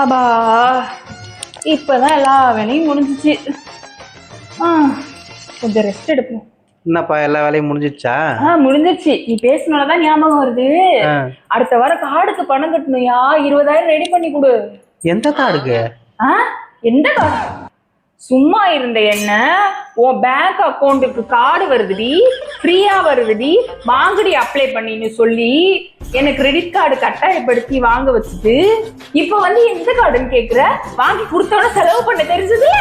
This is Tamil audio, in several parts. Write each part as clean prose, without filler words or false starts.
அப்பா இப்பதான் எல்லா வேலையும் முடிஞ்சிச்சு. கொஞ்சம் ரெஸ்ட் எடுப்போம். என்னப்பா எல்லா வேலையும் முடிஞ்சிடுச்சா? முடிஞ்சிருச்சு. நீ பேசினாலதான் ஞாபகம் வருது. அடுத்த வாரம் கார்டுக்கு பணம் கட்டணும்யா. 20,000 ரெடி பண்ணி கொடு. எந்த கார்டுக்கு? எந்த கார்டு? சும்மா இருந்த என்ன உன் பேங்க் அக்கௌண்ட்டுக்கு கார்டு வருதுடி, ஃப்ரீயா வருதுடி, வாங்கடி அப்ளை பண்ணின்னு சொல்லி என்ன கிரெடிட் கார்டு கட்டாயப்படுத்தி வாங்க வச்சுட்டு இப்ப வந்து எந்த கார்டுன்னு கேக்குற? வாங்கி கொடுத்தோட செலவு பண்ண தெரிஞ்சது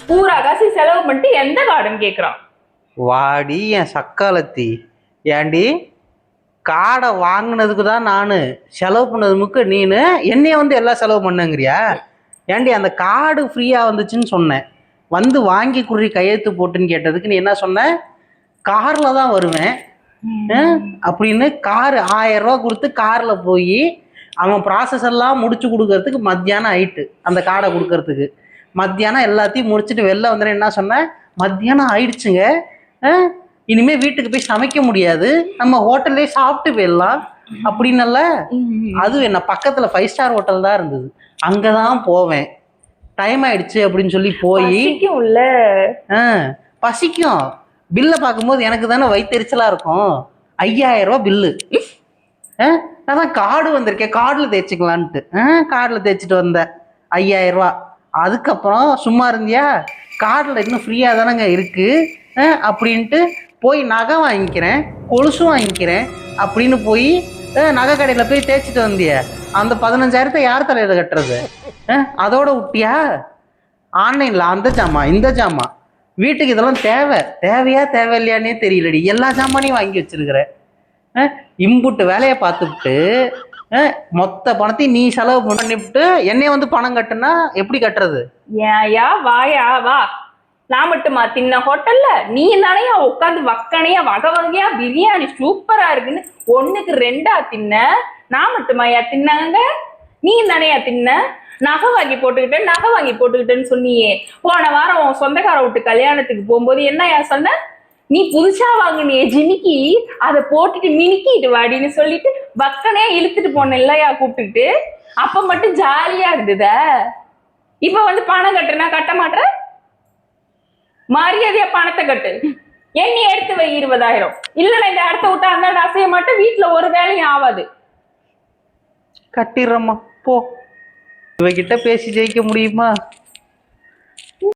பூரா காசு செலவு பண்ணிட்டு எந்த கார்டுன்னு கேக்குறான். வாடி என் சக்காலத்தி, ஏண்டி கார்டை வாங்கினதுக்கு தான் நான் செலவு பண்ணதுமுக்கு நீனு என்னைய வந்து எல்லாம் செலவு பண்ணுங்கிறியா? ஏண்டி அந்த கார்டு ஃப்ரீயாக வந்துச்சுன்னு சொன்னேன், வந்து வாங்கி குடி கையெழுத்து போட்டுன்னு கேட்டதுக்கு நீ என்ன சொன்ன? காரில் தான் வருவேன் அப்படின்னு. காரு 1000 ரூபா கொடுத்து காரில் போய் அவன் ப்ராசஸ் எல்லாம் முடிச்சு கொடுக்கறதுக்கு மத்தியானம் ஆயிட்டு. அந்த கார்டை கொடுக்கறதுக்கு மத்தியானம் எல்லாத்தையும் முடிச்சுட்டு வெளில வந்துடுறேன். என்ன சொன்னேன்? மத்தியானம் ஆயிடுச்சுங்க, இனிமே வீட்டுக்கு போய் சமைக்க முடியாது, நம்ம ஹோட்டல்லே சாப்பிட்டு போயிடலாம் அப்படின்னல்ல. அது என்ன பக்கத்துல 5 ஸ்டார் ஹோட்டல் தான் இருந்தது, அங்கதான் போவேன். டைம் ஆயிடுச்சு அப்படின்னு சொல்லி போய் பசிக்கும். பில்லை பார்க்கும்போது எனக்கு தானே வயிற்றுச்சலா இருக்கும். 5000 ரூபா பில்லு. அதான் கார்டு வந்திருக்கேன், கார்டுல தேய்ச்சிக்கலான்ட்டு கார்டுல தேய்ச்சிட்டு வந்தேன் 5000 ரூபா. அதுக்கப்புறம் சும்மா இருந்தியா, கார்டில் இன்னும் ஃப்ரீயாக தானேங்க இருக்கு அப்படின்ட்டு போய் நகை வாங்கிக்கிறேன், கொலுசும் வாங்கிக்கிறேன் அப்படின்னு போய் நகை கடையில் போய் தேய்ச்சிட்டு வந்திய. அந்த 15,000 யார் தலையில கட்டுறது? அதோட விட்டியா? ஆன்லைனில் அந்த ஜாமான் இந்த ஜாமான், வீட்டுக்கு இதெல்லாம் தேவையா தேவையில்லையானே தெரியலடி, எல்லா ஜாமானையும் வாங்கி வச்சிருக்கிற. இம்புட்டு வேலையை பார்த்துக்கிட்டு மொத்த பணத்தையும் நீ செலவு பண்ணிவிட்டு என்னைய வந்து பணம் கட்டுனா எப்படி கட்டுறது? ஏயா வாயா வா. நான் மட்டுமா தின்ன ஹோட்டல்ல? நீ தானையா உட்காந்து வக்கனையா வகை வகையா பிரியாணி சூப்பரா இருக்குன்னு 1க்கு 2 தின்ன. நான் மட்டுமாயா தின்னாங்க? நீ தானையா தின்ன. நகை வாங்கி போட்டுக்கிட்டேன்னு சொன்னியே. போன வாரம் சொந்தக்கார விட்டு கல்யாணத்துக்கு போகும்போது என்னையா சொன்ன? நீ புதுசா வாங்கினிய ஜிமிக்கி, அதை போட்டுட்டு மினிக்கிட்டு வாடின்னு சொல்லிட்டு வக்கனையா இழுத்துட்டு போன இல்லையா கூப்பிட்டுக்கிட்டு. அப்ப மட்டும் ஜாலியா இருந்தத. இப்ப வந்து பணம் கட்டுனா கட்ட மாட்டேற? மரியாதையா பணத்தை கட்டு. எண்ணி எடுத்து வை 20,000. இல்லைன்னா இந்த இடத்த விட்டா அந்த அசைய மாட்டேன், வீட்டுல ஒரு வேலையும் ஆகாது. கட்டிடுறம்மா போ. இவகிட்ட பேசி ஜெயிக்க முடியுமா?